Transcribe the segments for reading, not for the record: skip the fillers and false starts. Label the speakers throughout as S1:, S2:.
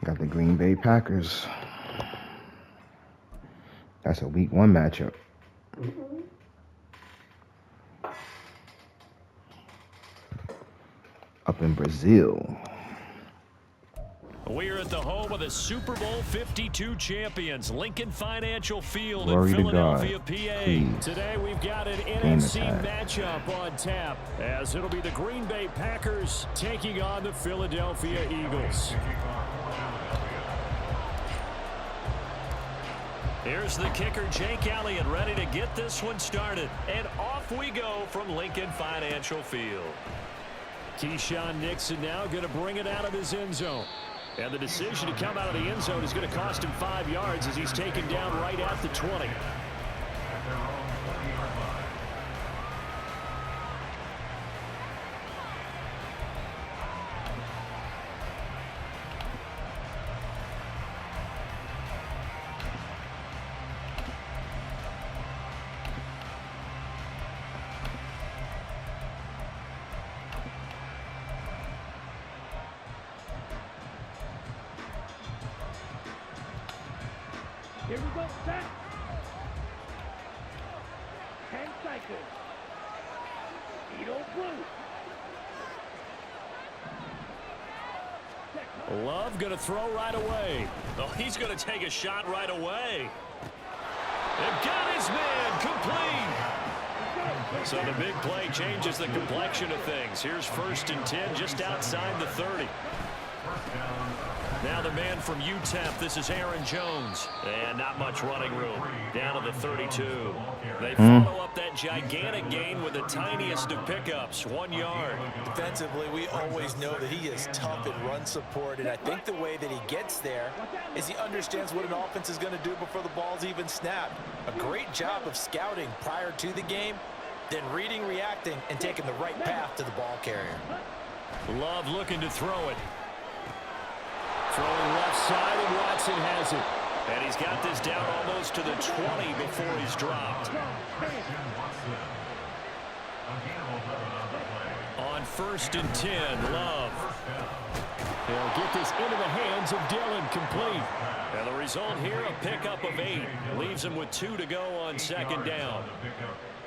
S1: Got the Green Bay Packers. That's a week 1 matchup. Up in Brazil.
S2: We're at the home of the Super Bowl 52 champions, Lincoln Financial Field
S1: Glory
S2: in Philadelphia,
S1: God.
S2: PA.
S1: Please.
S2: Today we've got an NFC matchup on tap, as it'll be the Green Bay Packers taking on the Philadelphia Eagles. Here's the kicker, Jake Elliott, ready to get this one started. And off we go from Lincoln Financial Field. Keyshawn Nixon now going to bring it out of his end zone. And the decision to come out of the end zone is going to cost him 5 yards as he's taken down right at the 20.
S3: Here we go, set. 10 seconds. Edo blue.
S2: Love going to throw right away. Oh, he's going to take a shot right away. They've got his man complete. So the big play changes the complexion of things. Here's 1st and 10 just outside the 30. Now the man from UTEP, this is Aaron Jones. And not much running room. Down to the 32. They follow up that gigantic gain with the tiniest of pickups, 1 yard.
S4: Defensively, we always know that he is tough in run support, and I think the way that he gets there is he understands what an offense is going to do before the ball's even snapped. A great job of scouting prior to the game, then reading, reacting, and taking the right path to the ball carrier.
S2: Love looking to throw it. Throwing left side, and Watson has it. And he's got this down almost to the 20 before he's dropped. On 1st and 10, Love. He'll get this into the hands of Dillon, complete. And the result here, a pickup of 8. Leaves him with 2 to go on 2nd down.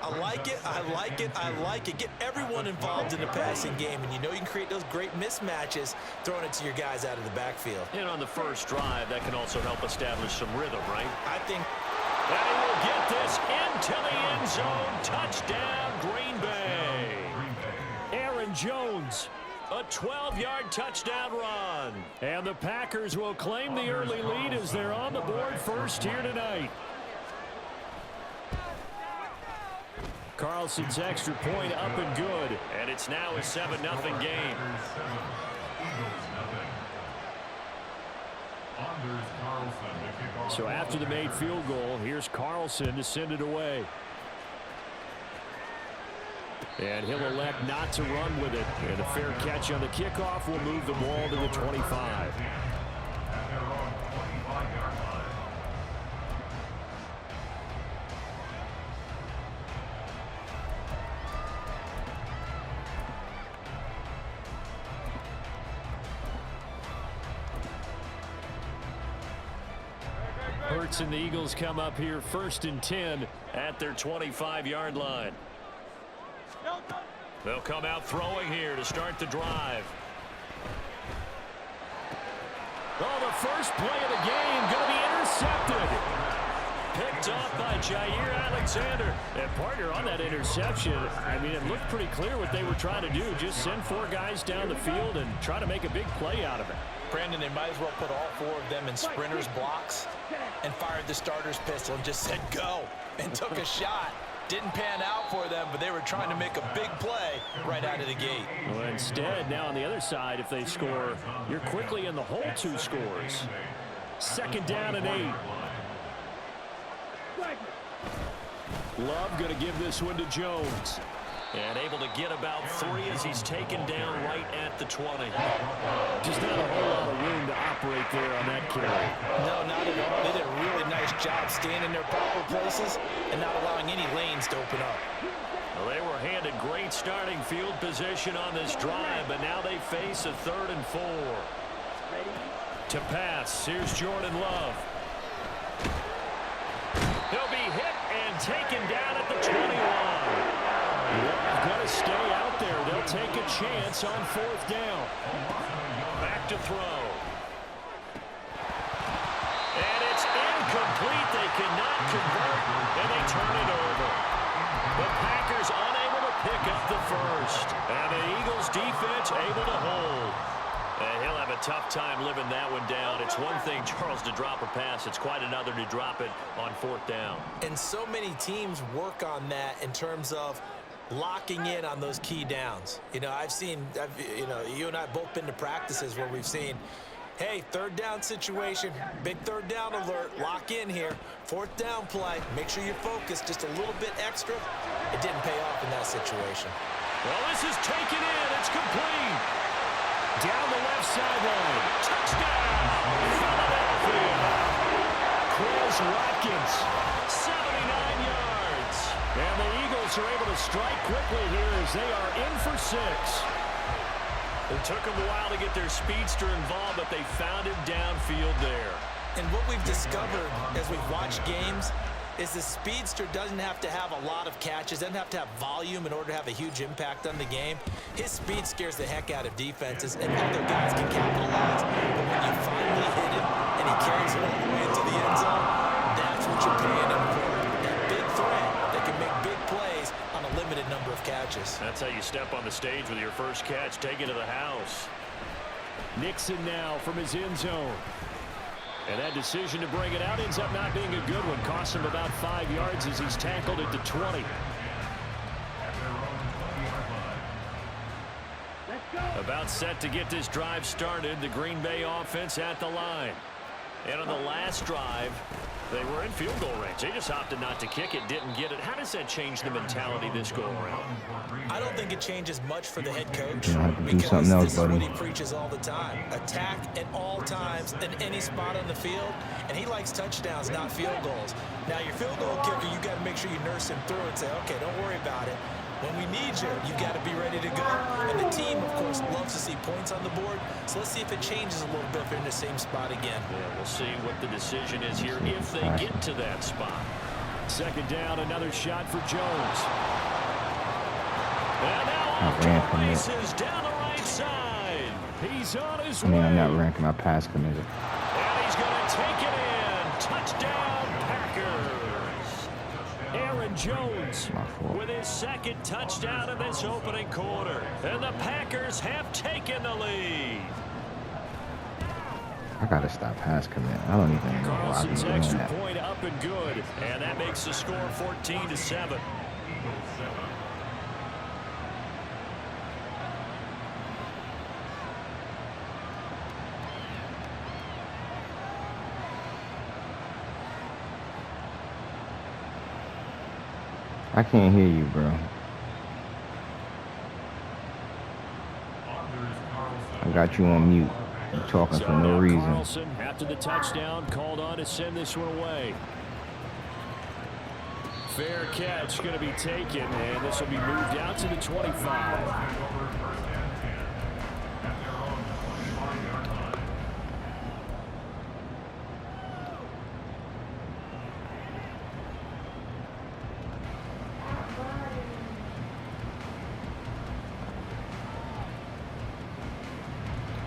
S4: I like it, I like it, I like it. Get everyone involved in the passing game, and you know you can create those great mismatches throwing it to your guys out of the backfield.
S2: And on the first drive, that can also help establish some rhythm, right?
S4: I think.
S2: And he will get this into the end zone. Touchdown, Green Bay. Aaron Jones, a 12-yard touchdown run. And the Packers will claim the early lead as they're on the board first here tonight. Carlson's extra point up and good. And it's now a 7-0 game. So after the made field goal, here's Carlson to send it away. And he'll elect not to run with it. And a fair catch on the kickoff will move the ball to the 25. Hurts and the Eagles come up here 1st and 10 at their 25-yard line. They'll come out throwing here to start the drive. Oh, the first play of the game going to be intercepted. Picked off by Jair Alexander. And partner on that interception, I mean, it looked pretty clear what they were trying to do. Just send 4 guys down the field and try to make a big play out of it.
S4: Brandon, they might as well put all 4 of them in sprinters blocks and fired the starter's pistol and just said go and took a shot. Didn't pan out for them, but they were trying to make a big play right out of the gate.
S2: Well, instead, now on the other side, if they score, you're quickly in the hole 2 scores. 2nd down and 8. Love going to give this one to Jones. And able to get about 3 as he's taken down right at the 20. Just not a whole lot of room to operate there on that carry.
S4: No, not at all. They did a really nice job staying in their proper places and not allowing any lanes to open up.
S2: Well, they were handed great starting field position on this drive, but now they face a 3rd and 4. To pass, here's Jordan Love. He'll be hit and taken down at the 21. Love going to stay out there. They'll take a chance on 4th down. Back to throw. And it's incomplete. They cannot convert, and they turn it over. The Packers unable to pick up the first. And the Eagles defense able to hold. And he'll have a tough time living that one down. It's one thing, Charles, to drop a pass. It's quite another to drop it on 4th down.
S4: And so many teams work on that in terms of locking in on those key downs. You know, you and I both been to practices where we've seen, hey, 3rd down situation, big 3rd down alert, lock in here. 4th down play, make sure you're focused just a little bit extra. It didn't pay off in that situation.
S2: Well, this is taken in. It's complete. Down the left sideline. Touchdown, Philadelphia. Chris Watkins, 79 yards. And the Eagles are able to strike quickly here as they are in for 6. It took them a while to get their speedster involved, but they found him downfield there.
S4: And what we've discovered as we've watched games is the speedster doesn't have to have a lot of catches, doesn't have to have volume in order to have a huge impact on the game. His speed scares the heck out of defenses, and other guys can capitalize. But when you finally hit him and he carries it all the way into the end zone, that's what you're paying him for. That big threat that can make big plays on a limited number of catches.
S2: That's how you step on the stage with your first catch. Take it to the house. Nixon now from his end zone. And that decision to bring it out ends up not being a good one. Costs him about 5 yards as he's tackled at the 20. About set to get this drive started. The Green Bay offense at the line. And on the last drive, they were in field goal range. They just opted not to kick it, didn't get it. How does that change the mentality this go around?
S4: I don't think it changes much for the head coach
S1: because
S4: this is what he preaches all the time. Attack at all times in any spot on the field, and he likes touchdowns, not field goals. Now, your field goal kicker, you got to make sure you nurse him through and say, okay, don't worry about it. When we need you, you got to be ready to go. And the team, of course, loves to see points on the board. So let's see if it changes a little bit if they're in the same spot again.
S2: Yeah, we'll see what the decision is here if they get to that spot. 2nd down, another shot for Jones. And now off to the races down the right side. He's on his way.
S1: I'm not ranking my pass committed.
S2: And he's going to take it in. Touchdown, Packers. Aaron Jones with his 2nd touchdown in this opening quarter. And the Packers have taken the lead.
S1: I got to stop pass commit. I don't even know why I've been doing
S2: extra
S1: that.
S2: point up and good. And that makes the score 14-7.
S1: I can't hear you, bro. I got you on mute. You're talking for no reason.
S2: Carlson, after the touchdown, called on to send this one away. Fair catch going to be taken, and this will be moved out to the 25.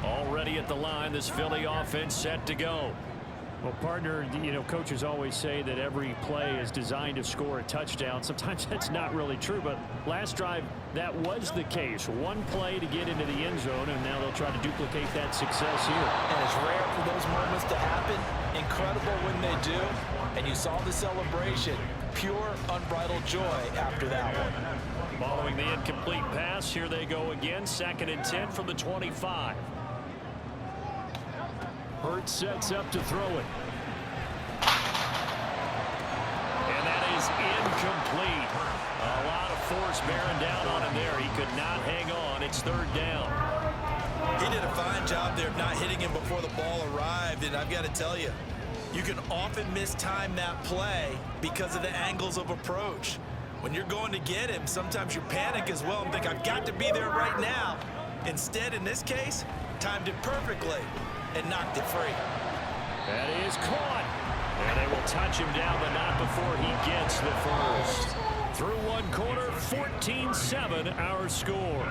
S2: Already at the line, this Philly offense set to go.
S5: Well, partner, you know, coaches always say that every play is designed to score a touchdown. Sometimes that's not really true, but last drive, that was the case. One play to get into the end zone, and now they'll try to duplicate that success here.
S4: And it's rare for those moments to happen. Incredible when they do. And you saw the celebration. Pure, unbridled joy after that one.
S2: Following the incomplete pass, here they go again. 2nd and 10 from the 25. Hurts sets up to throw it. And that is incomplete. A lot of force bearing down on him there. He could not hang on. It's 3rd down.
S4: He did a fine job there of not hitting him before the ball arrived. And I've got to tell you, you can often mistime that play because of the angles of approach. When you're going to get him, sometimes you panic as well and think, I've got to be there right now. Instead, in this case, timed it perfectly. and knocked it free.
S5: That is caught. And they will touch him down, but not before he gets the first. Through one quarter, 14-7 our score.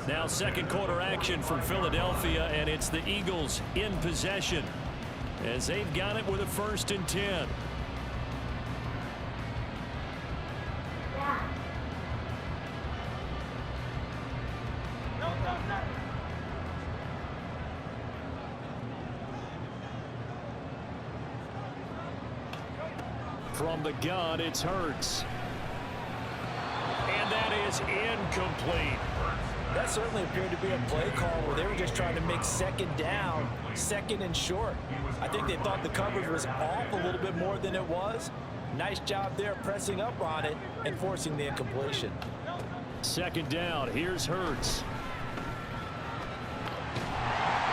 S5: Now second quarter action from Philadelphia, and it's the Eagles in possession as they've got it with a 1st and 10. From the gun, it's Hurts. And that is incomplete.
S4: That certainly appeared to be a play call where they were just trying to make second down, 2nd and short. I think they thought the coverage was off a little bit more than it was. Nice job there pressing up on it and forcing the incompletion.
S5: 2nd down. Here's Hurts.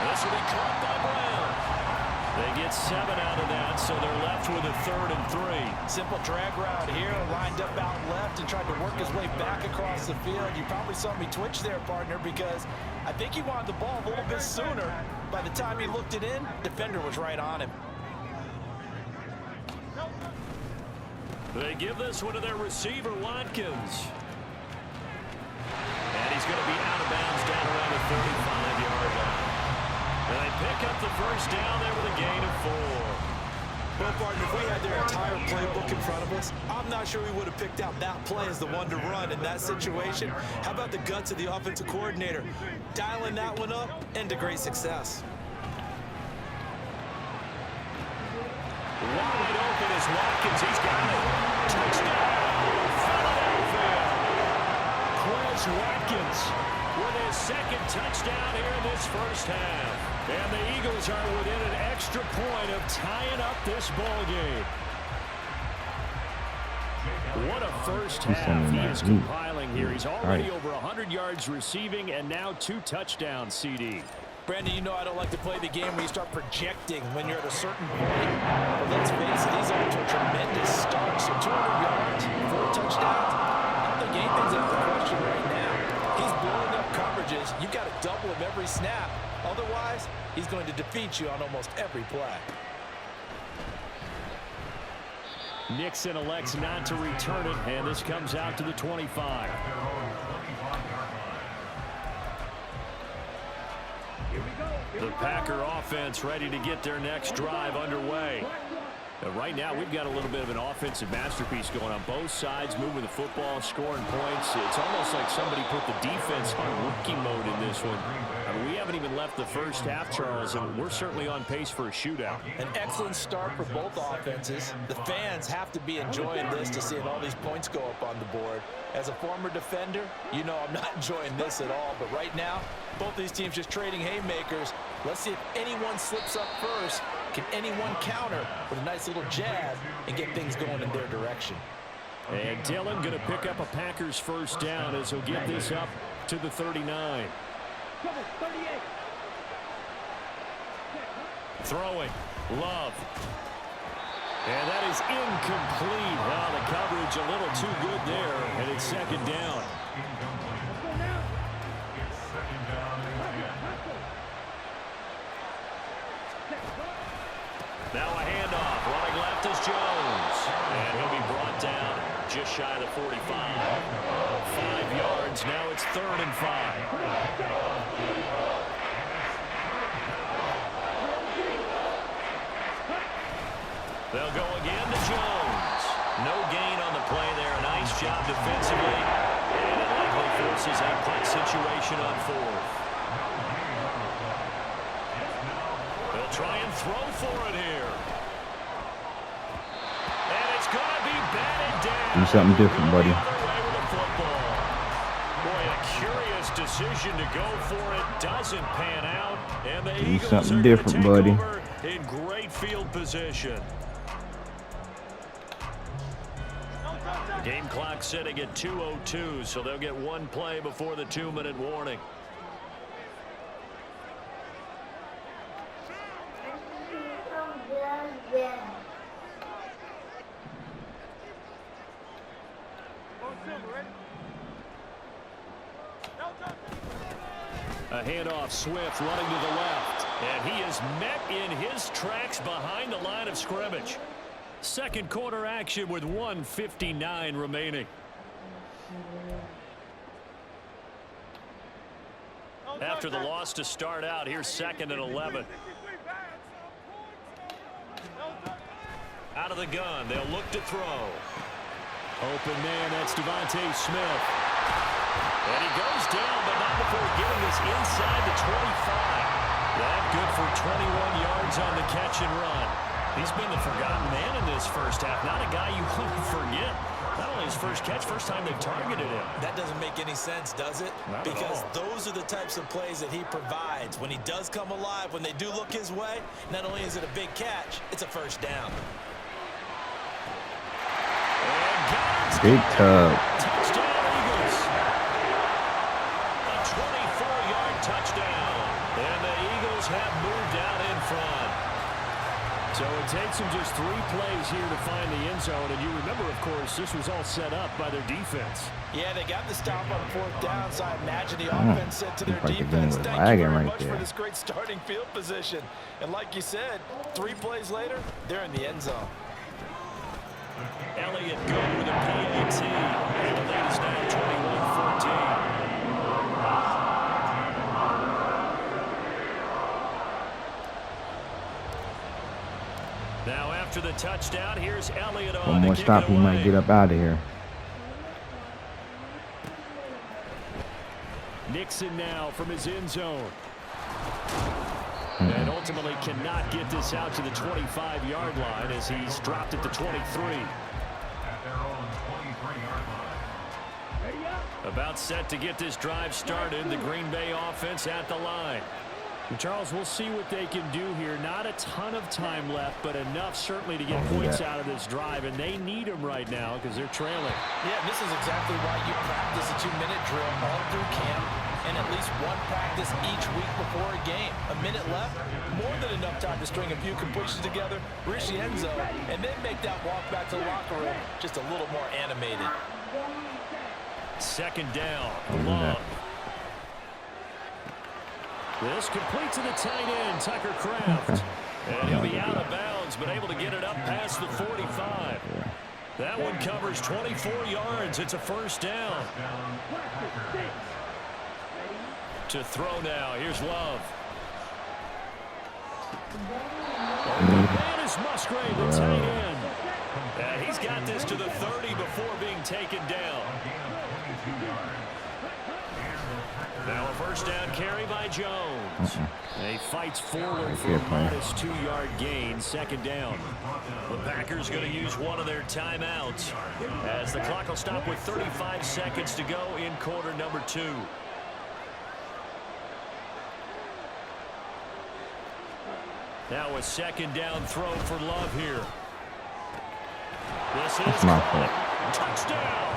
S5: This will be caught by Brown. They get 7 out of that, so they're left with a 3rd and 3.
S4: Simple drag route here, lined up out left and tried to work his way back across the field. You probably saw me twitch there, partner, because I think he wanted the ball a little bit sooner. By the time he looked it in, defender was right on him.
S2: They give this one to their receiver, Watkins. And he's going to be out of bounds down around the 35-yard line. And they pick up the first down there with a gain of 4.
S4: Well, partner, if we had their entire playbook in front of us, I'm not sure we would have picked out that play as the one to run in that situation. How about the guts of the offensive coordinator? Dialing that one up into great success.
S2: Wide open is Watkins. He's got it. Touchdown, Philadelphia. Quez Watkins with his 2nd touchdown here in this first half. And the Eagles are within an extra point of tying up this ball game. What a first half he is compiling here. He's already over 100 yards receiving and now 2 touchdowns, CD.
S4: Brandon, you know I don't like to play the game where you start projecting when you're at a certain point. But let's face it, he's off to a tremendous start. So 200 yards, 4 touchdowns. I don't think anything's out of the question right now. He's blowing up coverages. You've got to double him every snap. Otherwise, he's going to defeat you on almost every play.
S5: Nixon elects not to return it, and this comes out to the 25. The Packer offense ready to get their next drive underway. Right now, we've got a little bit of an offensive masterpiece going on both sides, moving the football, scoring points. It's almost like somebody put the defense on rookie mode in this one. I mean, we haven't even left the first half, Charles, and we're certainly on pace for a shootout.
S4: An excellent start for both offenses. The fans have to be enjoying this to see all these points go up on the board. As a former defender, you know I'm not enjoying this at all. But right now, both these teams just trading haymakers. Let's see if anyone slips up first. Can anyone counter with a nice little jab and get things going in their direction?
S5: And Dillon going to pick up a Packers first down as he'll get this up to the 39. Throwing, Love. And that is incomplete. Wow, the coverage a little too good there, and it's 2nd down. Now a handoff. Running left is Jones. And he'll be brought down just shy of the 45. 5 yards. Now it's 3rd and 5. They'll go again to Jones. No gain on the play there. Nice job defensively. And it likely forces that punt situation on 4th. They'll try and throw for it here. And it's going to be batted down.
S1: Do something different, buddy.
S5: Boy, a curious decision to go for it. Doesn't pan out. And the
S1: Do
S5: Eagles
S1: something
S5: are
S1: different,
S5: take
S1: buddy.
S5: over in great field position. Game clock sitting at 2:02, so they'll get 1 play before the 2-minute warning.
S2: A handoff, Swift running to the left. And he is met in his tracks behind the line of scrimmage. Second quarter action with 1:59 remaining. After the loss to start out, here's 2nd and 11. Out of the gun, they'll look to throw. Open man, that's Devontae Smith. And he goes down, but not before getting this inside the 25. That good for 21 yards on the catch and run. He's been the forgotten man in this first half. Not a guy you want to forget. Not only his first catch, first time they've targeted him.
S4: That doesn't make any sense, does it?
S2: Not
S4: because
S2: at all.
S4: those are the types of plays that he provides. When he does come alive, when they do look his way, not only is it a big catch, it's a first down.
S1: Big tub.
S2: Touchdown, Eagles. A 24-yard touchdown. And the Eagles have moved out in front. So it takes them just 3 plays here to find the end zone. And you remember, of course, this was all set up by their defense.
S4: Yeah, they got the stop on 4th down, so I imagine the offense said to their
S1: Like the game
S4: defense,
S1: was
S4: thank you
S1: lagging
S4: very
S1: right
S4: much
S1: there.
S4: for this great starting field position. And like you said, 3 plays later, they're in the end zone.
S2: Elliott going with a PAT. And the lead is now 21-14. Now after the touchdown, here's Elliott on
S1: One more
S2: to kick
S1: stop,
S2: it
S1: he
S2: away.
S1: might get up out of here.
S2: Nixon now from his end zone. And ultimately cannot get this out to the 25-yard line as he's dropped at the 23. About set to get this drive started. The Green Bay offense at the line. And Charles, we'll see what they can do here. Not a ton of time left, but enough certainly to get points out of this drive. And they need them right now because they're trailing.
S4: Yeah, and this is exactly why you practice a 2-minute drill all through camp and at least one practice each week before a game. A minute left, more than enough time to string a few completions together, reach the end zone, and then make that walk back to the locker room just a little more animated.
S2: 2nd down. Love. This complete to the tight end, Tucker Kraft. And he'll be out of bounds, but able to get it up past the 45. That one covers 24 yards. It's a first down. To throw now. Here's Love. Man is Musgrave, the tight end. And he's got this to the 30 before being taken down. Now a first down carry by Jones. He fights forward for a modest 2-yard gain. 2nd down. The Packers going to use one of their timeouts as the clock will stop with 35 seconds to go in quarter number 2. Now a 2nd down throw for Love here. This is touchdown.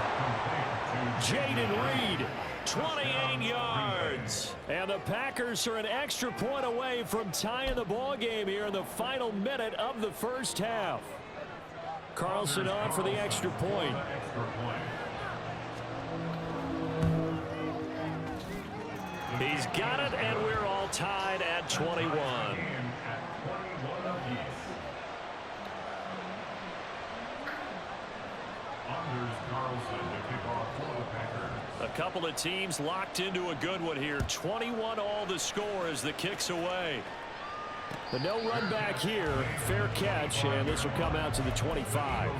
S2: Jaden Reed, 28 yards. And the Packers are an extra point away from tying the ball game here in the final minute of the first half. Carlson on for the extra point. He's got it, and we're all tied at 21. A couple of teams locked into a good one here. 21 all the score as the kick's away. The no run back here. Fair catch, and this will come out to the 25.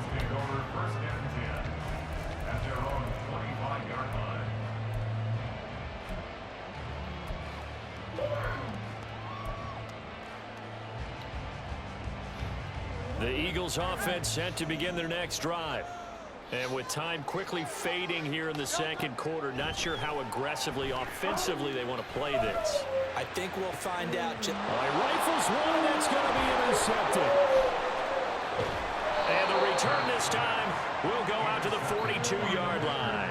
S2: The Eagles offense set to begin their next drive. And with time quickly fading here in the second quarter, not sure how aggressively, offensively they want to play this.
S4: I think we'll find out.
S2: He rifles one, that's going to be intercepted. And the return this time will go out to the 42-yard line.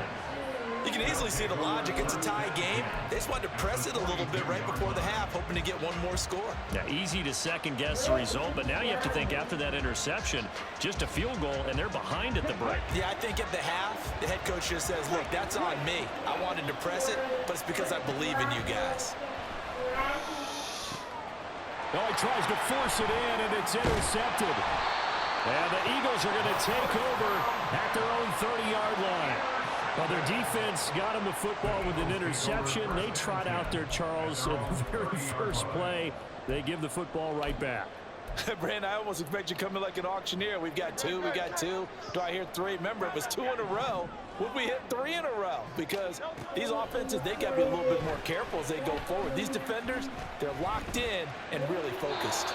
S4: You can easily see the logic. It's a tie game. They just wanted to press it a little bit right before the half, hoping to get one more score.
S5: Yeah, easy to second-guess the result, but now you have to think after that interception, just a field goal, and they're behind at the break.
S4: Yeah, I think at the half, the head coach just says, look, that's on me. I wanted to press it, but it's because I believe in you guys.
S5: Oh, he tries to force it in, and it's intercepted. And the Eagles are going to take over at their own 30-yard line. Well, their defense got them the football with an interception. They trot out there, Charles, in the very first play. They give the football right back.
S4: Brandon, I almost expect you coming like an auctioneer. We've got two. We got two. Do I hear three? Remember, it was 2 in a row. Would we hit 3 in a row? Because these offenses, they got to be a little bit more careful as they go forward. These defenders, they're locked in and really focused.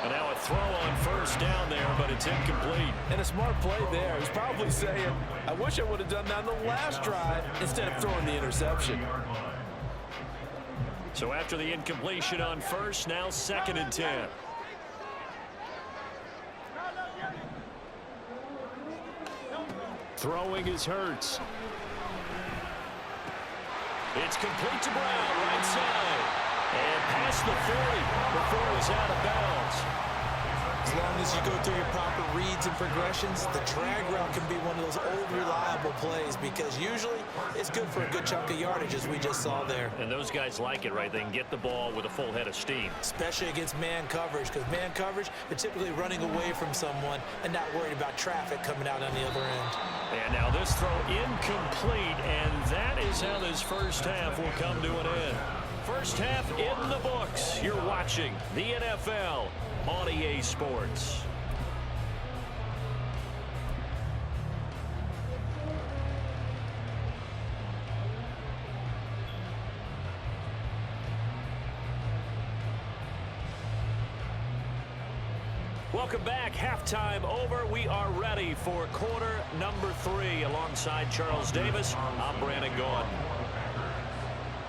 S5: And now a throw on first down there, but it's incomplete.
S4: And a smart play there. He's probably saying, I wish I would have done that on the last drive instead of throwing the interception.
S2: So after the incompletion on first, now 2nd and 10.
S5: Throwing is Hurts.
S2: It's complete to Brown, right side. And past the 40 before it was out of bounds.
S4: As long as you go through your proper reads and progressions, the drag route can be one of those old reliable plays because usually it's good for a good chunk of yardage as we just saw there.
S5: And those guys like it, right? They can get the ball with a full head of steam.
S4: Especially against man coverage, because man coverage, they're typically running away from someone and not worried about traffic coming out on the other end.
S2: And now this throw incomplete, and that is how this first half will come to an end. First half in the books. You're watching the NFL on EA Sports. Welcome back. Halftime over. We are ready for quarter number 3. Alongside Charles Davis, I'm Brandon Gaudin.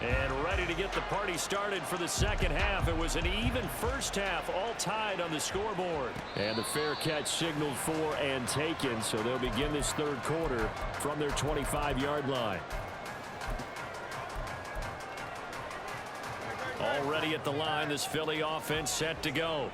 S2: And ready to get the party started for the second half. It was an even first half, all tied on the scoreboard.
S5: And the fair catch signaled for and taken, so they'll begin this third quarter from their 25-yard line. Already at the line, this Philly offense set to go.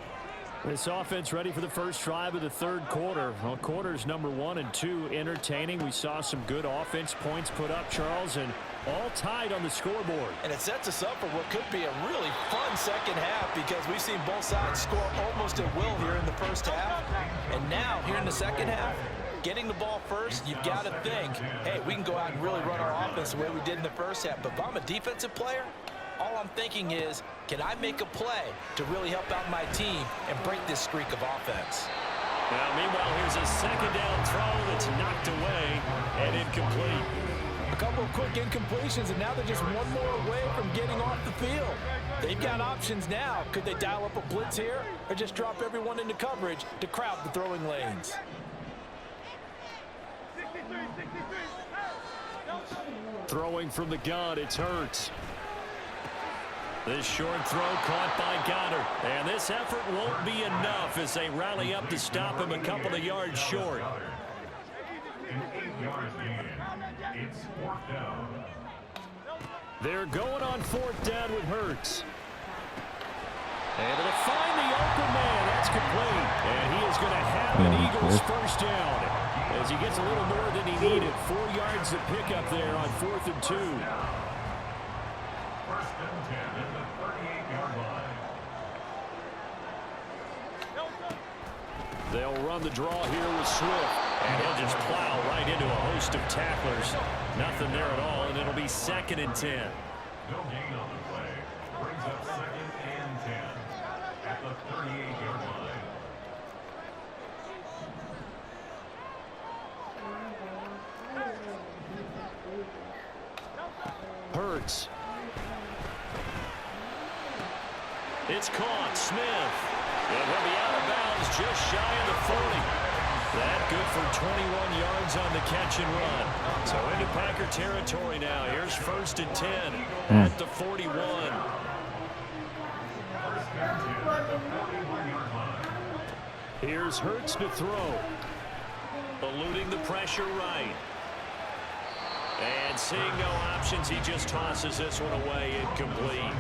S5: This offense ready for the first drive of the third quarter. Well, quarters number 1 and 2 entertaining. We saw some good offense points put up, Charles, and all tied on the scoreboard.
S4: And it sets us up for what could be a really fun second half because we've seen both sides score almost at will here in the first half. And now, here in the second half, getting the ball first, you've got to think, hey, we can go out and really run our offense the way we did in the first half. But if I'm a defensive player, all I'm thinking is, can I make a play to really help out my team and break this streak of offense?
S2: Now, meanwhile, here's a second down throw that's knocked away and incomplete.
S4: A couple of quick incompletions, and now they're just one more away from getting off the field. They've got options now. Could they dial up a blitz here or just drop everyone into coverage to crowd the throwing lanes?
S5: Throwing from the gun, it's Hurts.
S2: This short throw caught by Goddard. And this effort won't be enough as they rally up to stop him a couple of yards short.
S5: They're going on 4th down with Hurts. And to find the open man, that's complete. And he is going to have an Eagles first down as he gets a little more than he needed. 4 yards to pick up there on 4th and 2. They'll run the draw here with Swift.
S2: And he'll just plow right into a host of tacklers. Nothing there at all, and it'll be 2nd and 10.
S6: No gain on the play. Brings up 2nd and 10 at the 38-yard line.
S5: Hurts.
S2: It's caught. Smith. And he'll be out of bounds just shy of the 40. That good for 21 yards on the catch and run. So into Packer territory now. Here's 1st and 10 at the 41.
S5: Here's Hurts to throw.
S2: Eluding the pressure right. And seeing no options, he just tosses this one away, incomplete.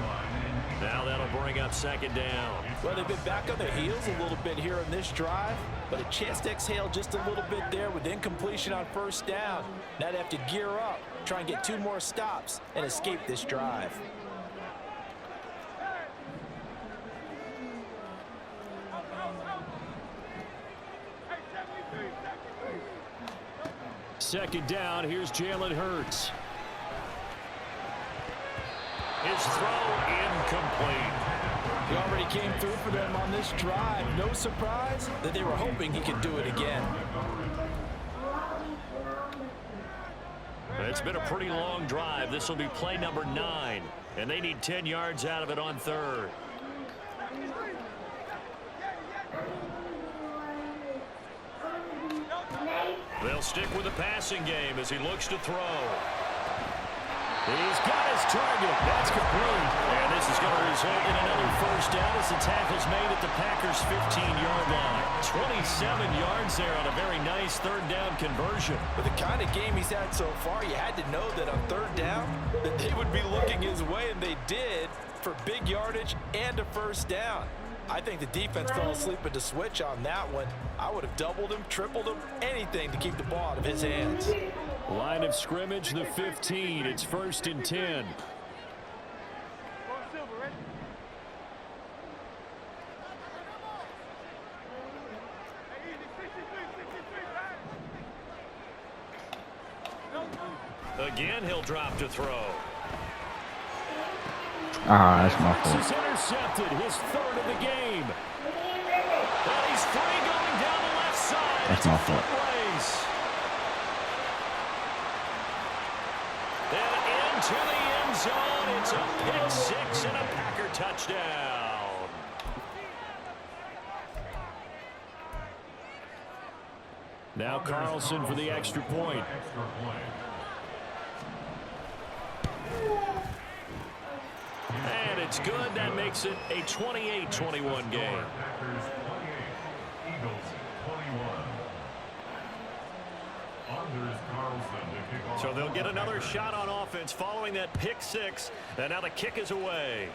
S2: Now that'll bring up second down.
S4: Well, they've been back on their heels a little bit here on this drive, but a chance to exhale just a little bit there with incompletion on first down. Now they have to gear up, try and get 2 more stops, and escape this drive.
S5: Second down, here's Jalen Hurts.
S2: His throw incomplete.
S4: He already came through for them on this drive. No surprise that they were hoping he could do it again.
S2: It's been a pretty long drive. This will be play number 9, and they need 10 yards out of it on third. They'll stick with the passing game as he looks to throw.
S5: He's got his target. That's complete.
S2: And this is going to result in another first down as the tackle's made at the Packers' 15-yard line. 27 yards there on a very nice third down conversion.
S4: With the kind of game he's had so far, you had to know that on third down that they would be looking his way, and they did, for big yardage and a first down. I think the defense fell asleep at the switch on that one. I would have doubled him, tripled him, anything to keep the ball out of his hands.
S5: Line of scrimmage, the 15. It's 1st and 10.
S2: Again, he'll drop to throw.
S1: Ah, that's my fault.
S5: He's intercepted, his 3rd of the game.
S2: And he's free going down the left side.
S1: That's my fault.
S2: Then into the end zone. It's a pick 6 and a Packer touchdown.
S5: Now Carlson for the extra point.
S2: And it's good. That makes it a 28-21 game.
S6: Packers 28, Eagles 21. Anders Carlson to kick off.
S2: So they'll get another shot on offense following that pick 6. And now the kick is away.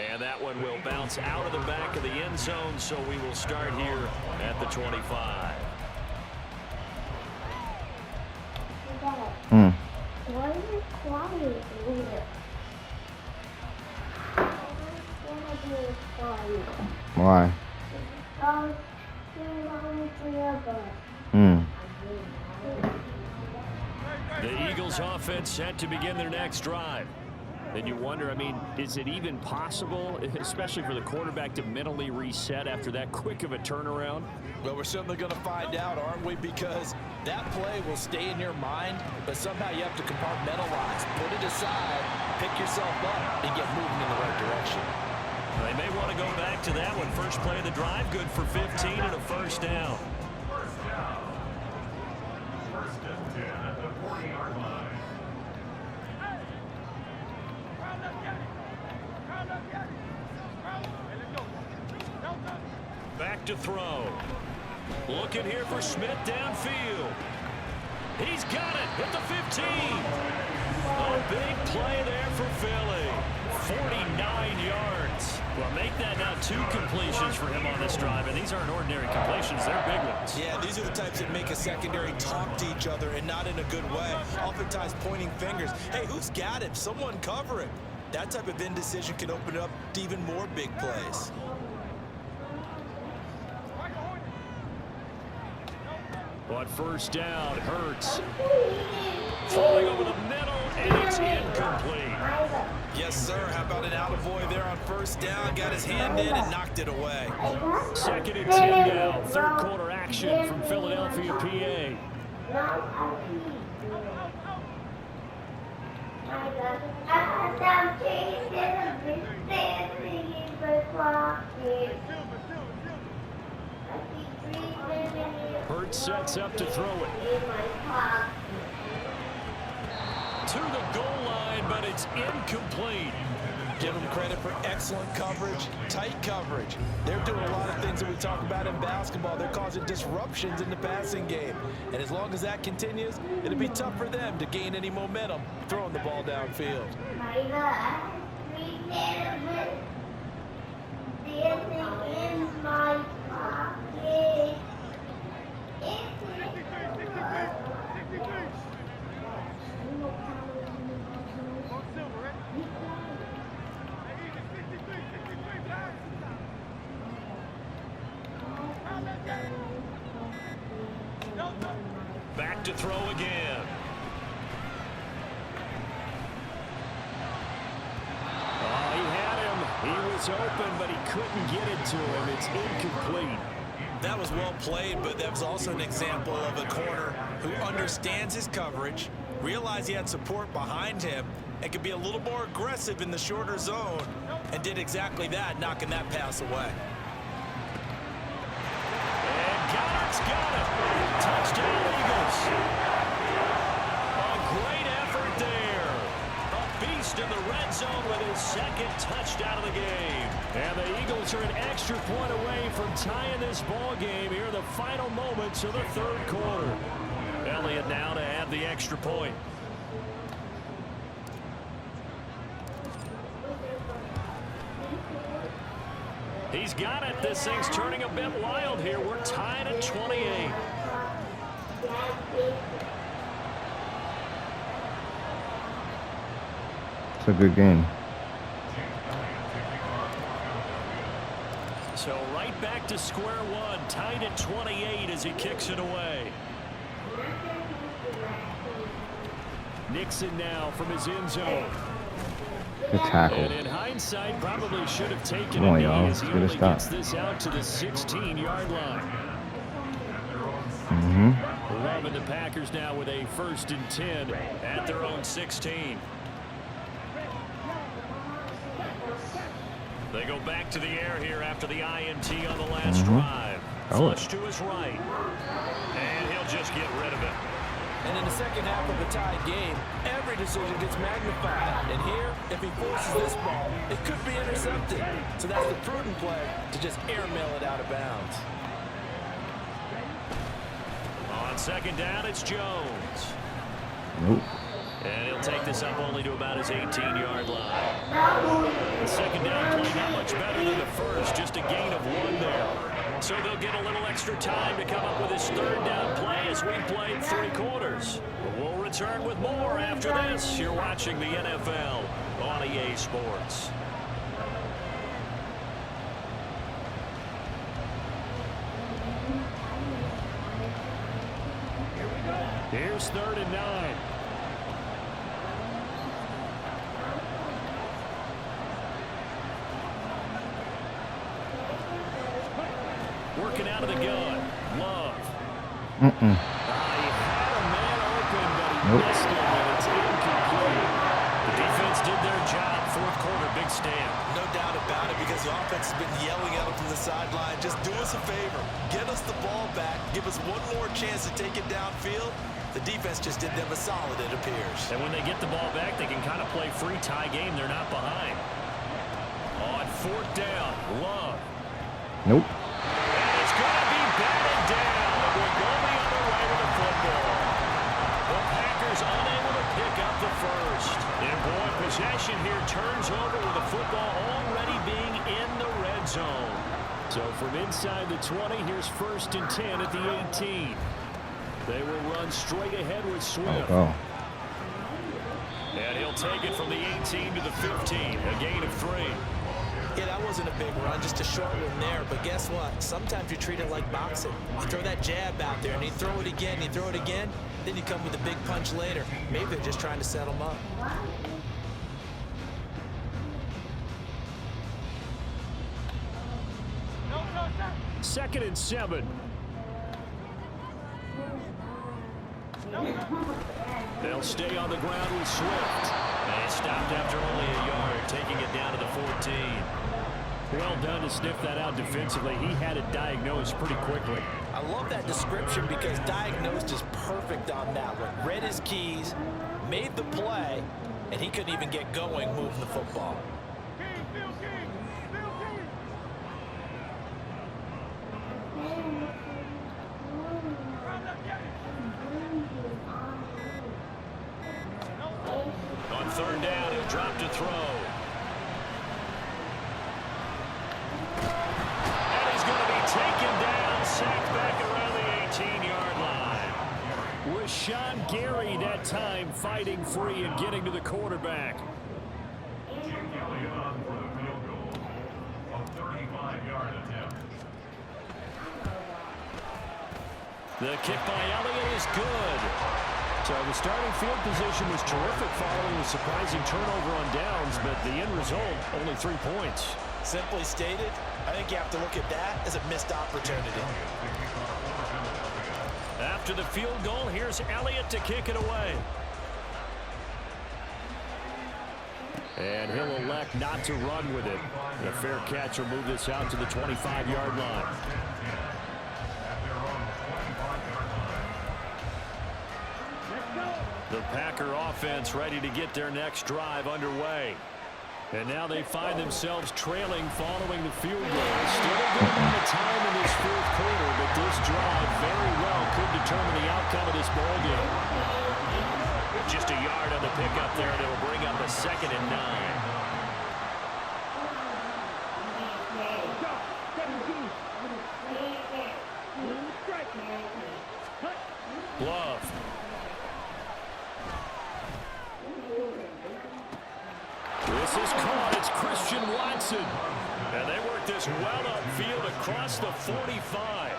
S2: And that one will bounce out of the back of the end zone, so we will start here at the 25.
S7: Why is it quiet here?
S1: Why?
S7: Because you're
S5: The Eagles offense set to begin their next drive. Then you wonder, I mean, is it even possible, especially for the quarterback, to mentally reset after that quick of a turnaround?
S4: Well, we're certainly going to find out, aren't we? Because that play will stay in your mind, but somehow you have to compartmentalize, put it aside, pick yourself up, and get moving in the right direction.
S2: They may want to go back to that one. First play of the drive, good for 15 and a first down.
S6: First down. 1st and 10 at the 40-yard line.
S2: Back to throw. Looking here for Smith downfield. He's got it at the 15. A big play there for Philly. 49 yards. Well, make that now 2 completions for him on this drive, and these aren't ordinary completions. They're big ones.
S4: Yeah, these are the types that make a secondary talk to each other, and not in a good way. Oftentimes pointing fingers. Hey, who's got him? Someone cover him. That type of indecision can open up to even more big plays.
S5: But first down, Hurts. Falling over the middle, and it's incomplete.
S4: Yes, sir. How about an attaboy there on first down? Got his hand in and knocked it away.
S5: 2nd and 10 down. 3rd quarter action from Philadelphia, PA. Hurts sets up to throw it.
S2: To the goal line, but it's incomplete.
S4: Give them credit for excellent coverage, tight coverage. They're doing a lot of things that we talk about in basketball. They're causing disruptions in the passing game. And as long as that continues, it'll be tough for them to gain any momentum throwing the ball downfield.
S7: My God, dancing in my pocket.
S2: Back to throw again. Oh, he had him. He was open, but he couldn't get it to him. It's incomplete.
S4: That was well played, but that was also an example of a corner who understands his coverage, realized he had support behind him, and could be a little more aggressive in the shorter zone, and did exactly that, knocking that pass away.
S2: And Goddard's got it. Touchdown, Eagles. A great effort there. A beast in the red zone with his second touchdown of the game. And the Eagles are an extra point away from tying this ball game here in the final moments of the third quarter. Elliott now to add the extra point. He's got it. This thing's turning a bit wild here. We're tied at 28.
S1: It's a good game.
S2: So right back to square one, tied at 28 as he kicks it away. Nixon now from his end zone.
S1: Good tackle.
S2: And in hindsight, probably should have taken
S1: Come on,
S2: a knee
S1: y'all.
S2: as he
S1: Get a
S2: only
S1: stop.
S2: gets this out to the 16-yard line.
S1: Mm-hmm.
S2: Love the Packers now with a 1st and 10 at their own 16. They go back to the air here after the INT on the last drive. Flush to his right. And he'll just get rid of it.
S4: And in the second half of the tied game, every decision gets magnified. And here, if he forces this ball, it could be intercepted. So that's the prudent play to just airmail it out of bounds.
S2: On second down, it's Jones.
S1: Nope.
S2: And he'll take this up only to about his 18-yard line. The second down play not much better than the first, just a gain of 1 there. So they'll get a little extra time to come up with his third down play as we played 3 quarters. We'll return with more after this. You're watching the NFL on EA Sports. Here's 3rd and 9. Working out of the gun. Love. He had a man open, but he missed him, and it's incomplete. The defense did their job. 4th quarter, big stand.
S4: No doubt about it, because the offense has been yelling at him from the sideline. Just do us a favor. Get us the ball back. Give us one more chance to take it downfield. The defense just did them a solid, it appears.
S2: And when they get the ball back, they can kind of play free tie game. They're not behind. On 4th down, Love.
S1: Nope.
S2: And it's going to be batted down. We'll go the other way with the football. The Packers unable to pick up the first. And boy, possession here turns over with the football already being in the red zone. So from inside the 20, here's 1st and 10 at the 18. They will run straight ahead with Swift.
S1: Oh.
S2: And he'll take it from the 18 to the 15, a gain of 3.
S4: Yeah, that wasn't a big run, just a short one there. But guess what? Sometimes you treat it like boxing. You throw that jab out there, and you throw it again, you throw it again, then you come with a big punch later. Maybe they're just trying to set them up.
S2: 2nd and 7. They'll stay on the ground with Swift. And it's stopped after only a yard, taking it down to the 14. Well done to sniff that out defensively. He had it diagnosed pretty quickly.
S4: I love that description because diagnosed is perfect on that one. Read his keys, made the play, and he couldn't even get going moving the football.
S2: On third down, he'll drop to throw. And he's going to be taken down, sacked back around the 18-yard line.
S5: Was Sean Gary that time fighting free and getting to the quarterback.
S6: Chip Elliott on for the field goal. A 35-yard attempt.
S2: The kick by Elliott is good. So the starting field position was terrific following the surprising turnover on downs, but the end result, only 3 points.
S4: Simply stated, I think you have to look at that as a missed opportunity.
S2: After the field goal, here's Elliott to kick it away. And he'll elect not to run with it. And a fair catch will move this out to the 25-yard line. The Packer offense ready to get their next drive underway. And now they find themselves trailing following the field goal. Still a good amount of time in this fourth quarter, but this drive very well could determine the outcome of this ball game. Just a yard on the pickup there, and it'll bring up a 2nd and 9. Love. This is caught. It's Christian Watson. And they work this well upfield across the 45.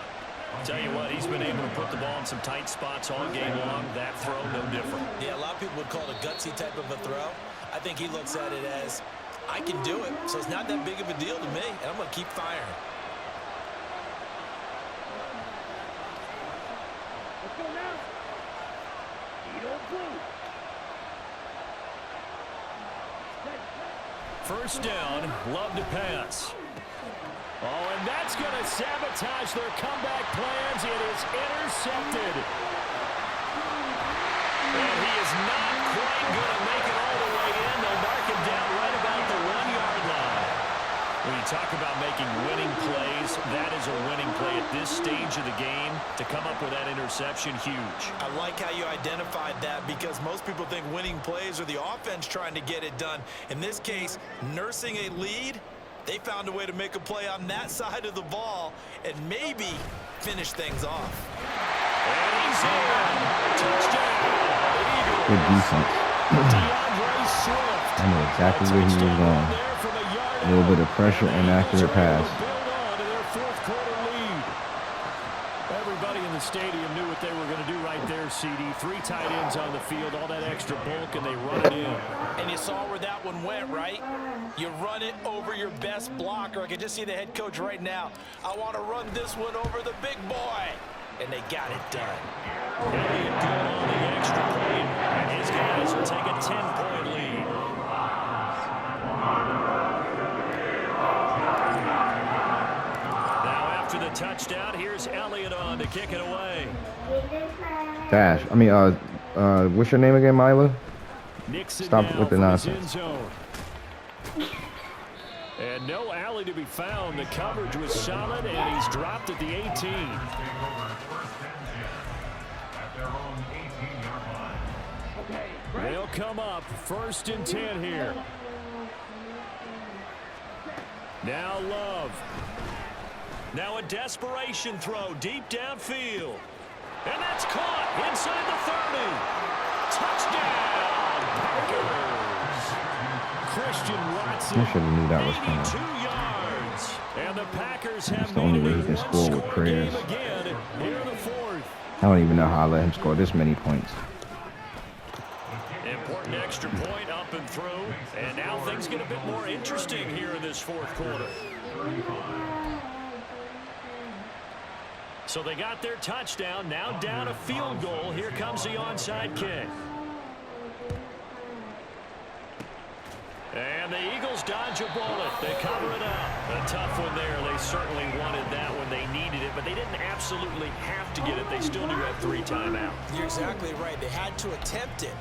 S2: Tell you what, he's been able to put the ball in some tight spots all game long. That throw, no different.
S4: Yeah, a lot of people would call it a gutsy type of a throw. I think he looks at it as, I can do it, so it's not that big of a deal to me, and I'm going to keep firing.
S3: Let's go now. Edo blue.
S2: First down, Love to pass. Oh, and that's going to sabotage their comeback plans. It is intercepted. And he is not quite going to make it all the way in. They'll mark him down right about the 1-yard line. When you talk about making winning plays, that is a winning play at this stage of the game. To come up with that interception, huge.
S4: I like how you identified that, because most people think winning plays are the offense trying to get it done. In this case, nursing a lead, they found a way to make a play on that side of the ball and maybe finish things off.
S2: And he's in. Touchdown.
S1: Good defense.
S2: DeAndre Swift.
S1: I know exactly where he was going. A little bit of pressure and accurate pass.
S2: Everybody in the stadium knew what they were going to do right there, CD. 3 tight ends on the field, all that extra bulk, and they run it in.
S4: And you saw where that one went, right? You run it over your best blocker. I can just see the head coach right now. I want to run this one over the big boy. And they got it done.
S2: Elliott good on the extra point, and his guys will take a 10-point lead. Now after the touchdown, here's Elliott on to kick it away.
S1: Dash. I mean, what's your name again, Mila?
S2: Nixon
S1: Stop
S2: now
S1: with the
S2: from
S1: nonsense.
S2: his end zone. And no alley to be found. The coverage was solid, and he's dropped at the 18.
S6: At their own 18-yard line.
S2: They'll come up 1st and 10 here. Now Love. Now a desperation throw deep downfield. And that's caught inside the 30. Touchdown, Packers. Christian Watson.
S1: I should have knew that was coming.
S2: 82 yards. And the Packers have
S1: That's the only
S2: made
S1: way
S2: it
S1: he
S2: a
S1: can score with
S2: one-score game
S1: prayers.
S2: again here in the 4th.
S1: I don't even know how I let him score this many points.
S2: Important extra point up and through. And now things get a bit more interesting here in this 4th quarter. So they got their touchdown. Now down a field goal. Here comes the onside kick. And the Eagles dodge a bullet. They cover it up. A tough one there. They certainly wanted that when they needed it, but they didn't absolutely have to get it. They still do have 3 timeouts.
S4: You're exactly right. They had to attempt it.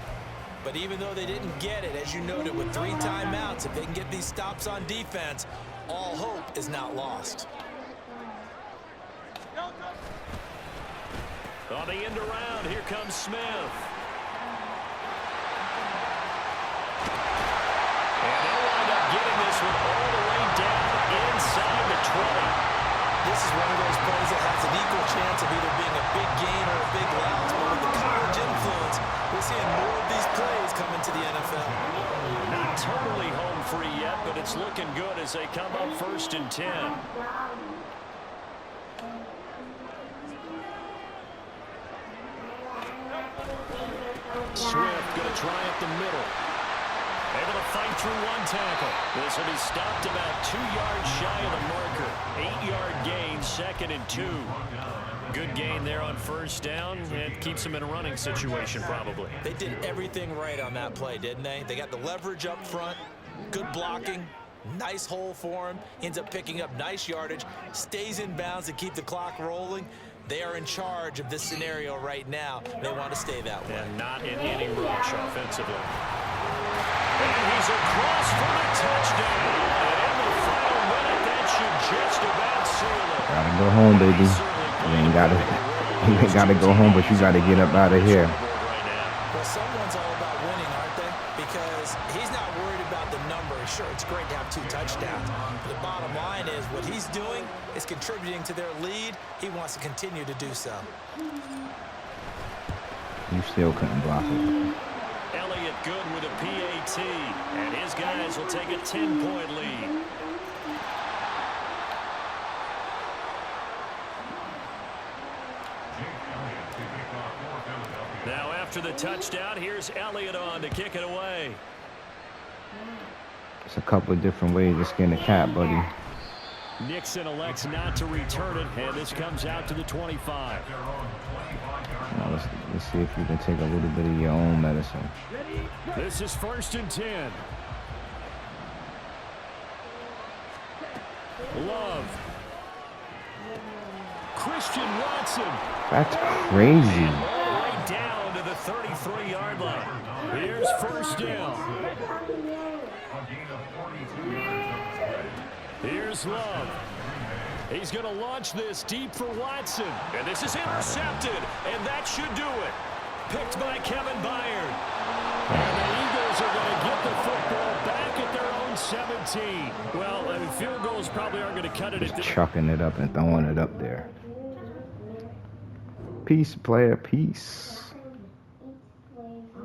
S4: But even though they didn't get it, as you noted, with 3 timeouts, if they can get these stops on defense, all hope is not lost.
S2: On the end around, here comes Smith. And they'll wind up getting this one all the way down inside the 20.
S4: This is one of those plays that has an equal chance of either being a big gain or a big loss. But with the college influence, we're seeing more of these plays come into the NFL.
S2: Not totally home free yet, but it's looking good as they come up 1st and 10. Swift going to try up the middle. Able to fight through 1 tackle. This will be stopped about 2 yards shy of the marker. 8-yard gain, 2nd and 2. Good gain there on 1st down. It keeps them in a running situation probably.
S4: They did everything right on that play, didn't they? They got the leverage up front, good blocking, nice hole for him. Ends up picking up nice yardage, stays in bounds to keep the clock rolling. They are in charge of this scenario right now. They want to stay that way.
S2: And not in any rush offensively. And he's across for the touchdown. And in the final minute, that should just about seal it.
S1: Gotta go home, baby. You ain't gotta go home, but you gotta get up out of here.
S4: Well, someone's all about winning, aren't they? Because he's not worried about the number. Sure, it's great to have 2 touchdowns. But the bottom line is what he's doing is contributing to their lead. He wants to continue to do so.
S1: You still couldn't block it.
S2: Elliott good with a PAT. And his guys will take a 10-point lead. Now after the touchdown, here's Elliott on to kick it away.
S1: It's a couple of different ways to skin a cat, buddy.
S2: Nixon elects not to return it, and this comes out to the 25.
S1: Now let's see if you can take a little bit of your own medicine.
S2: This is 1st and 10. Love. Christian Watson.
S1: That's crazy.
S2: Right down to the 33-yard line. Here's 1st down. Here's Love. He's going to launch this deep for Watson. And this is intercepted. And that should do it. Picked by Kevin Byard. And the Eagles are going to get the football back at their own 17. Well, I mean, field goals probably aren't going to cut it.
S1: Just chucking it up and throwing it up there. Peace, player, peace.